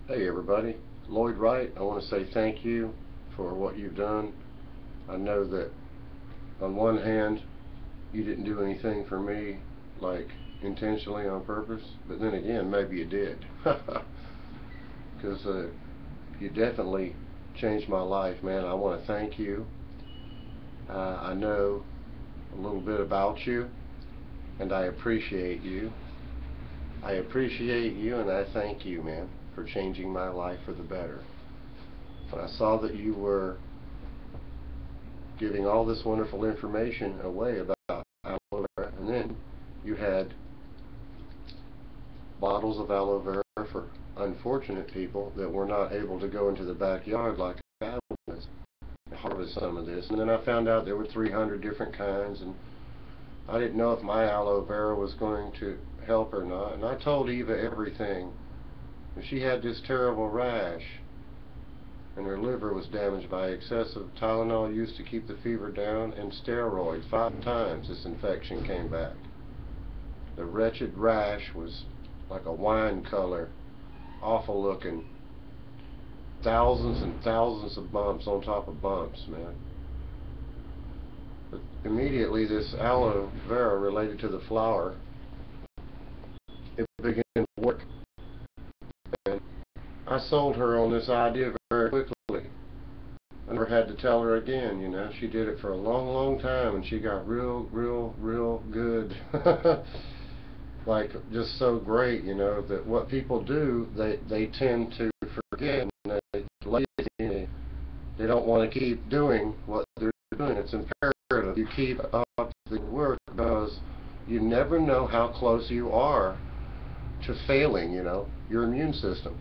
Hey everybody, Lloyd Wright. I want to say thank you for what you've done. I know that on one hand you didn't do anything for me like intentionally on purpose, but then again maybe you did. Because you definitely changed my life, man. I want to thank you. I know a little bit about you and I appreciate you. I appreciate you and I thank you, man, for changing my life for the better. When I saw that you were giving all this wonderful information away about aloe vera, and then you had bottles of aloe vera for unfortunate people that were not able to go into the backyard like I was and harvest some of this. And then I found out there were 300 different kinds, and I didn't know if my aloe vera was going to help or not. And I told Eva everything. And she had this terrible rash, and her liver was damaged by excessive Tylenol used to keep the fever down, and steroids. 5 times this infection came back. The wretched rash was like a wine color, awful looking. Thousands and thousands of bumps on top of bumps, man. But immediately this aloe vera related to the flower, it began to work. And I sold her on this idea very quickly. I never had to tell her again, you know. She did it for a long, long time, and she got real good. Like, just so great, you know, that what people do, they tend to forget, and they lazy. They don't want to keep doing what they're doing. It's imperative you keep up the work, because you never know how close you are to failing, you know, your immune system.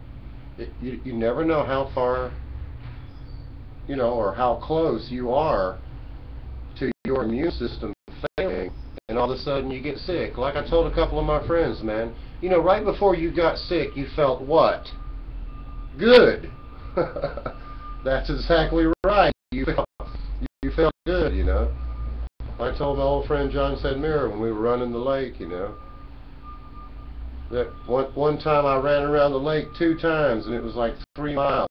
You never know how far, you know, or how close you are to your immune system failing, and all of a sudden you get sick. Like I told a couple of my friends, man, you know, right before you got sick, you felt what? Good. That's exactly right. You felt good, you know. I told my old friend John said Mirror when we were running the lake, you know, that one time I ran around the lake 2 times, and it was like 3 miles.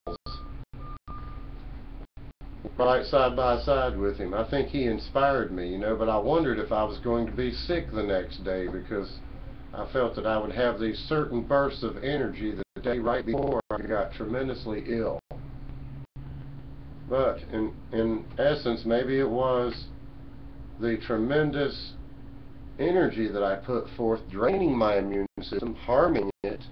Right side by side with him. I think he inspired me, you know, but I wondered if I was going to be sick the next day, because I felt that I would have these certain bursts of energy the day right before I got tremendously ill. But in essence, maybe it was the tremendous energy that I put forth draining my immune system, harming it,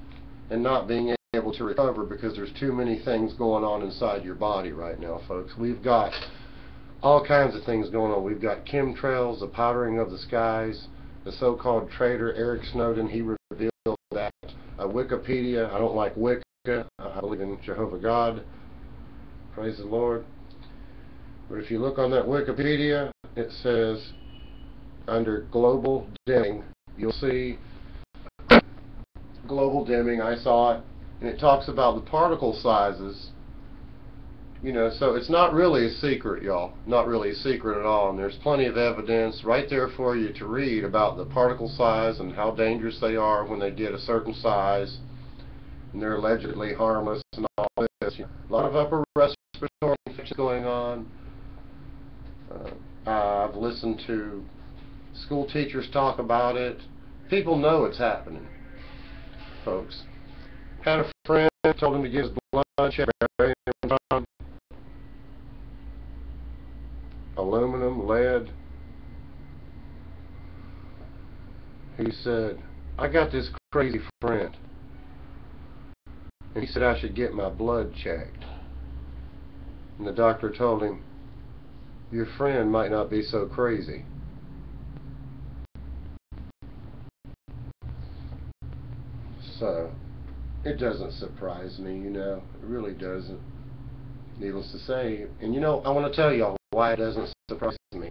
and not being able to recover, because there's too many things going on inside your body right now, folks. We've got all kinds of things going on. We've got chemtrails, the powdering of the skies, the so-called traitor Eric Snowden, he revealed that. Wikipedia, I don't like Wicca, I believe in Jehovah God, praise the Lord. But if you look on that Wikipedia, it says under global dimming, you'll see global dimming. I saw it, and it talks about the particle sizes, you know, so it's not really a secret, y'all, not really a secret at all, and there's plenty of evidence right there for you to read about the particle size and how dangerous they are when they get a certain size, and they're allegedly harmless and all this. A lot of upper respiratory infections going on. I've listened to school teachers talk about it. People know it's happening, folks. Had a friend, told him to get his blood checked. Aluminum, lead. He said, I got this crazy friend, and he said I should get my blood checked. And the doctor told him, your friend might not be so crazy. So, it doesn't surprise me, you know, it really doesn't, needless to say. And you know, I want to tell y'all why it doesn't surprise me.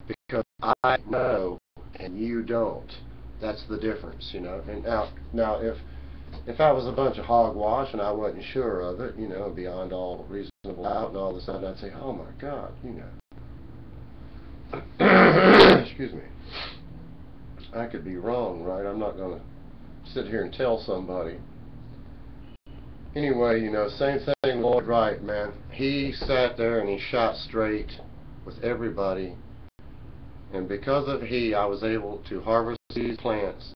Because I know, and you don't. That's the difference, you know. And now if I was a bunch of hogwash and I wasn't sure of it, you know, beyond all reasonable doubt, and all of a sudden I'd say, oh my God, you know. Excuse me. I could be wrong, right? I'm not going to sit here and tell somebody Anyway, you know, same thing, Lloyd Wright, man. He sat there and he shot straight with everybody, and because of I was able to harvest these plants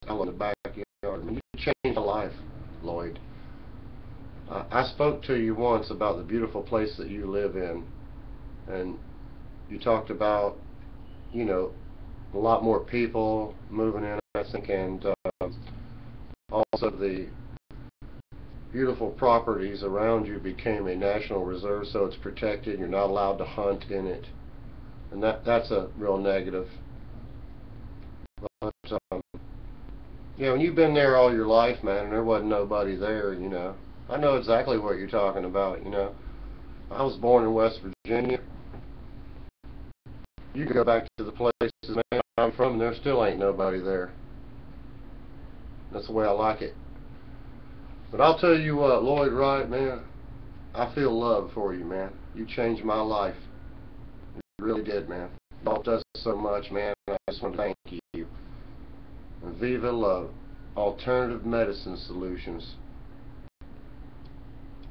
out in the backyard. I mean, you changed my life, Lloyd. I spoke to you once about the beautiful place that you live in, and you talked about, you know, a lot more people moving in, I think, and also the beautiful properties around you became a national reserve, so it's protected. You're not allowed to hunt in it, and that's a real negative. But you know, when you've been there all your life, man, and there wasn't nobody there, you know, I know exactly what you're talking about. You know, I was born in West Virginia. You go back to the places, man, I'm from, and there still ain't nobody there. That's the way I like it. But I'll tell you what, Lloyd Wright, man, I feel love for you, man. You changed my life. You really did, man. You helped us so much, man. I just want to thank you. And Viva Love, Alternative Medicine Solutions.